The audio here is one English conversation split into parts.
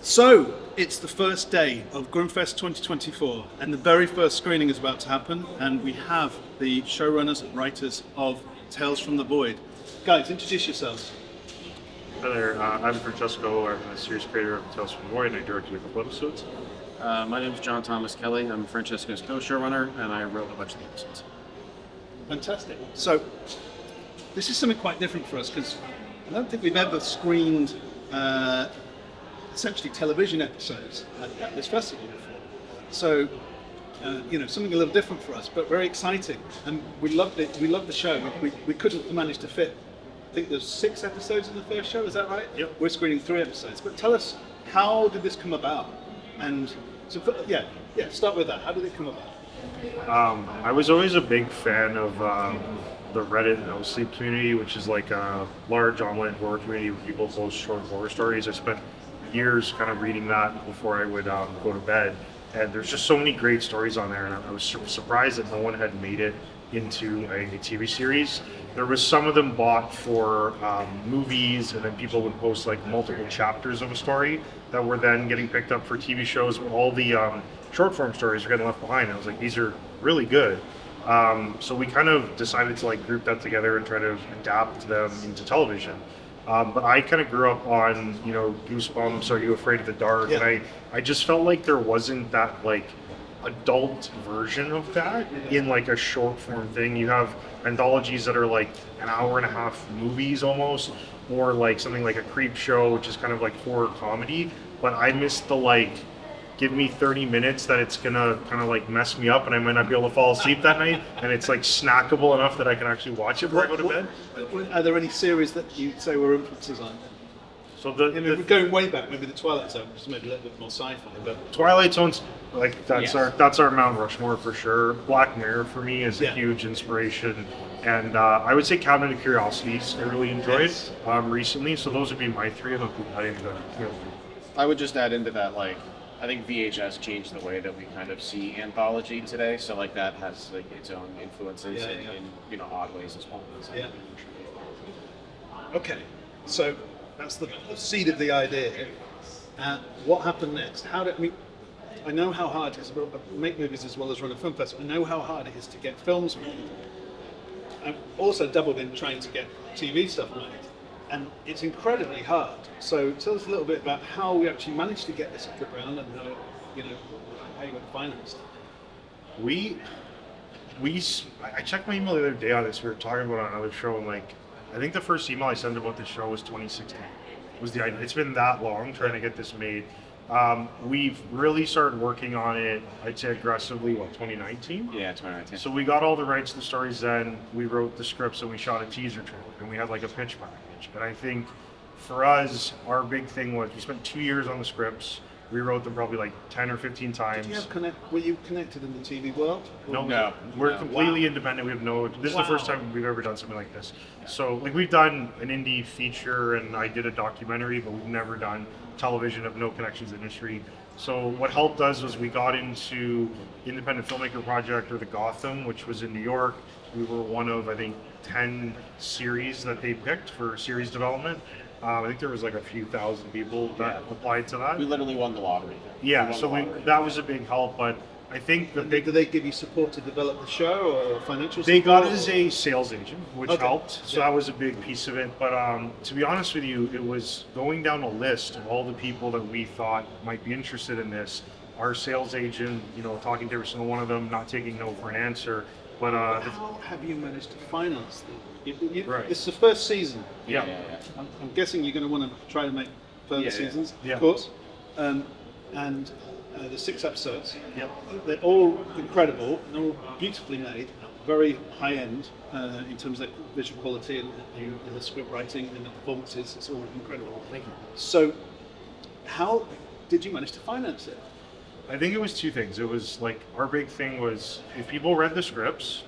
So, it's the first day of Grimmfest 2024, and the very first screening is about to happen, and we have the showrunners and writers of Tales from the Void. Guys, introduce yourselves. Hi there, I'm Francesco. I'm the series creator of Tales from the Void, and I directed a couple episodes. My name is John Thomas Kelley. I'm Francesco's co-showrunner, and I wrote a bunch of the episodes. Fantastic. So, this is something quite different for us, because I don't think we've ever screened essentially television episodes at this festival before. So, something a little different for us, but very exciting. And we loved it. We loved the show. We couldn't manage to fit, I think there's 6 episodes in the first show, is that right? Yep. We're screening 3 episodes. But tell us, how did this come about? And so, start with that. How did it come about? I was always a big fan of the Reddit No Sleep community, which is like a large online horror community where people post short horror stories. I spent years kind of reading that before I would go to bed. And there's just so many great stories on there, and I was surprised that no one had made it into a TV series. There was some of them bought for movies, and then people would post like multiple chapters of a story that were then getting picked up for TV shows. But all the short form stories are getting left behind. I was like, these are really good. So we kind of decided to like group that together and try to adapt them into television. But I kind of grew up on, Goosebumps, Are You Afraid of the Dark? Yeah. And I just felt like there wasn't that like adult version of that in like a short form thing. You have anthologies that are like an hour and a half movies almost, or like something like a Creep Show, which is kind of like horror comedy. But I missed the like, give me 30 minutes that it's gonna kind of like mess me up and I might not be able to fall asleep that night, and it's like snackable enough that I can actually watch it before I go to bed. Are there any series that you say were influences on? So We're going way back, maybe the Twilight Zone, which is maybe a little bit more sci-fi. But Twilight Zone's like that's Yes. that's our Mount Rushmore for sure. Black Mirror for me is a Yeah. huge inspiration, and I would say Cabinet of Curiosities I really enjoyed Yes. recently. So those would be my 3. I don't know if I didn't I would just add into that, like, I think VHS changed the way that we kind of see anthology today. So, like, that has like its own influences in odd ways as well. So, Yeah. Okay, so that's the seed of the idea. What happened next? I know how hard it is to make movies as well as run a film festival. I know how hard it is to get films made. I've also doubled in trying to get TV stuff made, and it's incredibly hard. So tell us a little bit about how we actually managed to get this off the ground and how you got financed. I checked my email the other day on this. We were talking about it on another show, and like I think the first email I sent about this show was 2016. Was the idea? It's been that long trying to get this made. We've really started working on it, I'd say aggressively, 2019? Yeah, 2019. So we got all the rights to the stories then, we wrote the scripts and we shot a teaser trailer, and we had like a pitch package. And I think for us, our big thing was we spent 2 years on the scripts, rewrote them probably like 10 or 15 times. Were you connected in the TV world? No. We're No. completely independent. We have this is the first time we've ever done something like this. So like we've done an indie feature and I did a documentary, but we've never done television, have no connections to the industry. So what helped us was we got into Independent Filmmaker Project, or the Gotham, which was in New York. We were one of, I think, 10 series that they picked for series development. I think there was like a few thousand people that applied to that. We literally won the lottery. Yeah, so that was a big help, but I think the big... Did they give you support to develop the show or financial support? They got us a sales agent, which Okay. helped, so that was a big piece of it. But to be honest with you, it was going down a list of all the people that we thought might be interested in this. Our sales agent, talking to every single one of them, not taking no for an answer. But how have you managed to finance them? Right. It's the first season. yeah. I'm guessing you're going to want to try to make further Yeah. seasons, Yeah. of course. And there's 6 episodes. Yep. They're all incredible, and all beautifully made, very high end in terms of visual quality and the script writing and the performances. It's all incredible. Thank you. So, how did you manage to finance it? I think it was 2 things. It was like our big thing was if people read the scripts,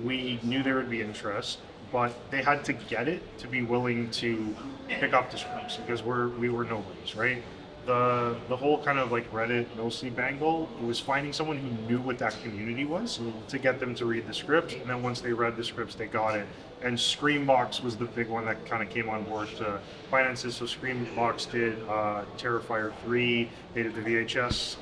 we knew there would be interest, but they had to get it to be willing to pick up the scripts, because we were nobodies, right? the whole kind of like Reddit no sleep angle, it was finding someone who knew what that community was to get them to read the scripts, and then once they read the scripts, they got it. And Screambox was the big one that kind of came on board to finance this. So Screambox did Terrifier 3, they did the VHS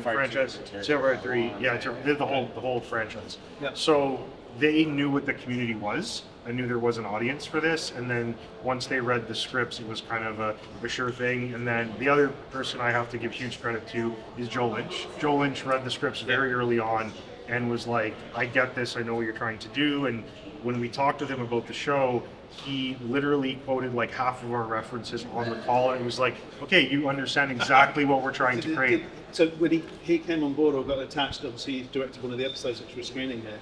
franchise, Terrifier 3, yeah, they did the whole franchise. Yeah. So they knew what the community was. I knew there was an audience for this, and then once they read the scripts, it was kind of a sure thing. And then the other person I have to give huge credit to is Joe Lynch. Joe Lynch read the scripts very early on and was like, I get this, I know what you're trying to do. And when we talked with him about the show, he literally quoted like half of our references on the call, and he was like, okay, you understand exactly what we're trying to create. So when he came on board or got attached, obviously he directed one of the episodes which we're screening here.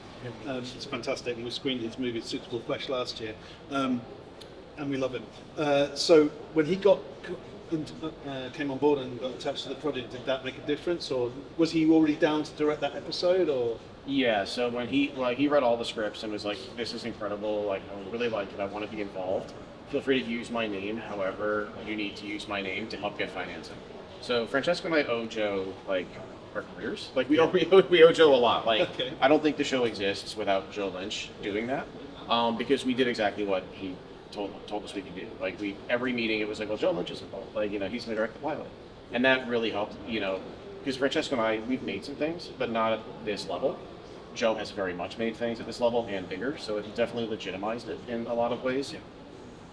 It's fantastic. We screened his movie Suitable Flesh last year, and we love him. So when he came on board and got attached to the project, did that make a difference, or was he already down to direct that episode, or? Yeah, so when he read all the scripts and was like, this is incredible, like I really like it, I want to be involved. Feel free to use my name, however, you need to use my name to help get financing. So Francesco and I owe Joe like our careers. Like we owe Joe a lot. Like Okay. I don't think the show exists without Joe Lynch doing that. Because we did exactly what he told us we could do. Like every meeting it was like, well, Joe Lynch is involved. Like, he's gonna direct the pilot. And that really helped, because Francesco and I, we've made some things, but not at this level. Joe has very much made things at this level and bigger, so it definitely legitimized it in a lot of ways. Yeah.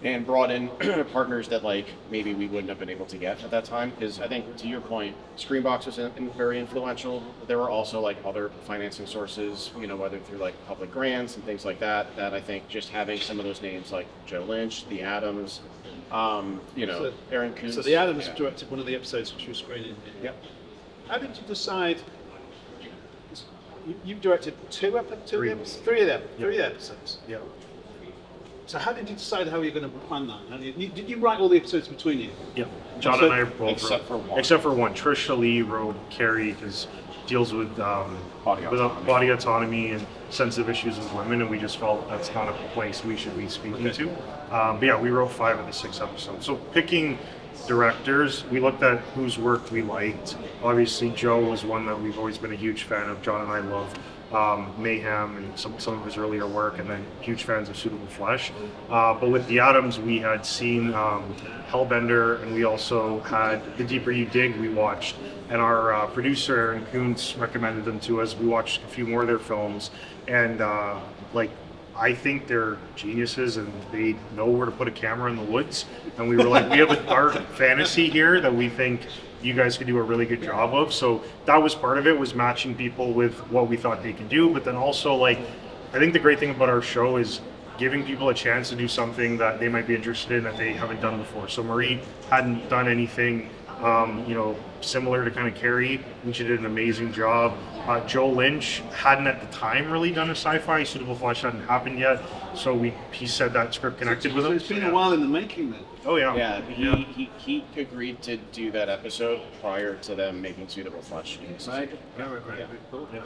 And brought in partners that like maybe we wouldn't have been able to get at that time. Because I think, to your point, Screenbox was very influential. There were also like other financing sources, whether through like public grants and things like that. That I think just having some of those names like Joe Lynch, the Adams, Aaron Kuntz. So the Adams directed one of the episodes which we're screening here. Yep. How did you decide? You directed three episodes. Yeah. So how did you decide how you're going to plan that? Did you write all the episodes between you? Yeah. John and I both except wrote. for one. Except for one. Trisha Lee wrote Carrie because deals with body autonomy and sensitive issues with women, and we just felt that's not a place we should be speaking to. But yeah, we wrote 5 of the 6 episodes. So picking directors, we looked at whose work we liked. Obviously, Joe was one that we've always been a huge fan of. John and I love Mayhem and some of his earlier work, and then huge fans of Suitable Flesh. But with the Adams, we had seen Hellbender, and we also had The Deeper You Dig we watched. And our producer, Aaron Kuntz, recommended them to us. We watched a few more of their films, and I think they're geniuses and they know where to put a camera in the woods. And we were like, we have a dark fantasy here that we think you guys could do a really good job of. So that was part of it, was matching people with what we thought they could do. But then also, I think the great thing about our show is giving people a chance to do something that they might be interested in that they haven't done before. So Marie hadn't done anything similar to kind of Carrie, and she did an amazing job. Joe Lynch hadn't at the time really done a sci-fi. Suitable Flesh hadn't happened yet, so he said that script connected with him. It's been a while in the making then. Oh yeah. Yeah, he agreed to do that episode prior to them making Suitable Flesh. Right. Yeah, right. Yeah. Cool. Yeah.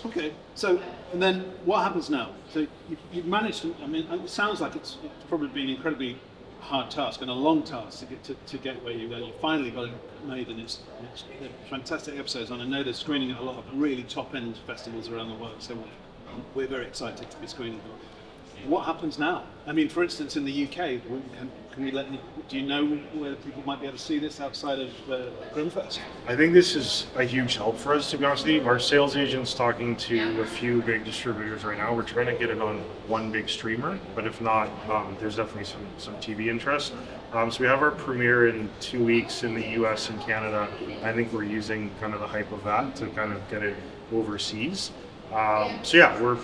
Okay, so and then what happens now? So you've managed to. I mean, it sounds like it's probably been an incredibly hard task and a long task to get where you go. You finally got it made, and it's fantastic episodes. And I know they're screening at a lot of really top end festivals around the world. So we're very excited to be screening them. What happens now? I mean, for instance, in the UK, can we do you know where people might be able to see this outside of Grimmfest? I think this is a huge help for us, to be honest with you. Our sales agent's talking to a few big distributors right now. We're trying to get it on one big streamer, but if not, there's definitely some TV interest. So we have our premiere in 2 weeks in the US and Canada. I think we're using kind of the hype of that to kind of get it overseas. So yeah, we're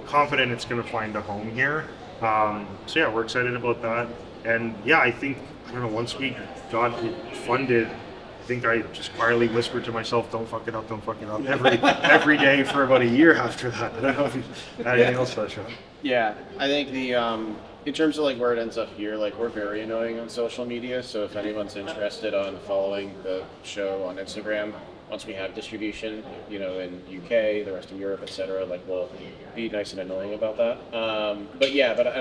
confident it's going to find a home here. So yeah, we're excited about that. And yeah, I think, once we got it funded, I think I just quietly whispered to myself, don't fuck it up every day for about a year after that. I don't know if you had anything else to that, Sean. Yeah, I think in terms of where it ends up here, we're very annoying on social media. So if anyone's interested on following the show on Instagram, once we have distribution, in UK, the rest of Europe, etc., we'll be nice and annoying about that. And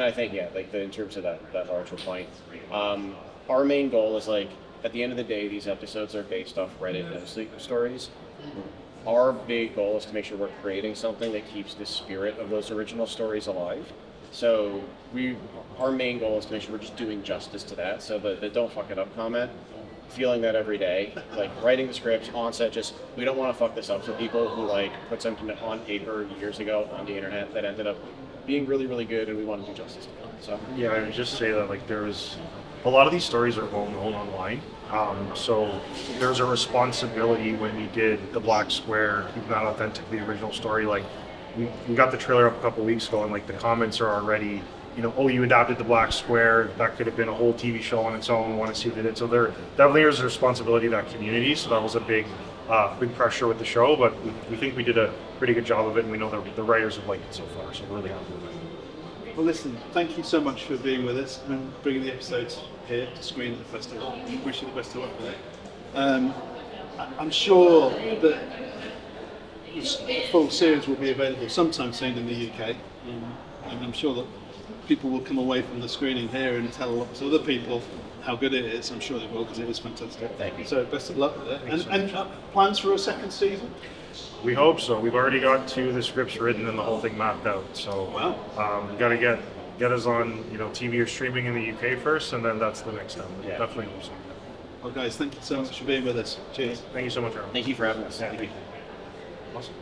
I think, in terms of that larger point, our main goal is at the end of the day, these episodes are based off Reddit mostly stories. Our big goal is to make sure we're creating something that keeps the spirit of those original stories alive. So our main goal is to make sure we're just doing justice to that. So the don't fuck it up comment, feeling that every day, like writing the scripts on set, just we don't want to fuck this up. So people who like put something on paper years ago on the internet that ended up being really, really good, and we want to do justice to them. So Yeah, I would just say that like there's a lot of these stories are well known online. So there's a responsibility when we did the Black Square, keeping that authentic, the original story. Like we got the trailer up a couple weeks ago, and like the comments are already, oh, you adapted the Black Square. That could have been a whole TV show on its own. Want to see who did it? So there definitely is a responsibility to that community. So that was a big pressure with the show, but we think we did a pretty good job of it, and we know that the writers have liked it so far. So we're really happy with it. Well, listen, thank you so much for being with us and bringing the episodes here to screen at the festival. Wish you the best of luck with it. I'm sure that the full series will be available sometime soon in the UK, and I'm sure that people will come away from the screening here and tell lots of other people how good it is. I'm sure they will, because it is fantastic. Thank you. So best of luck with it. And plans for a second season? We hope so. We've already got the scripts written and the whole thing mapped out. So Wow. we got to get us on TV or streaming in the UK first, and then that's the next step. Yeah. Definitely hope so. Well, guys, thank you so much for being with us. Cheers. Thank you so much, Aaron. thank you for having us. Yeah. Thank you. Awesome.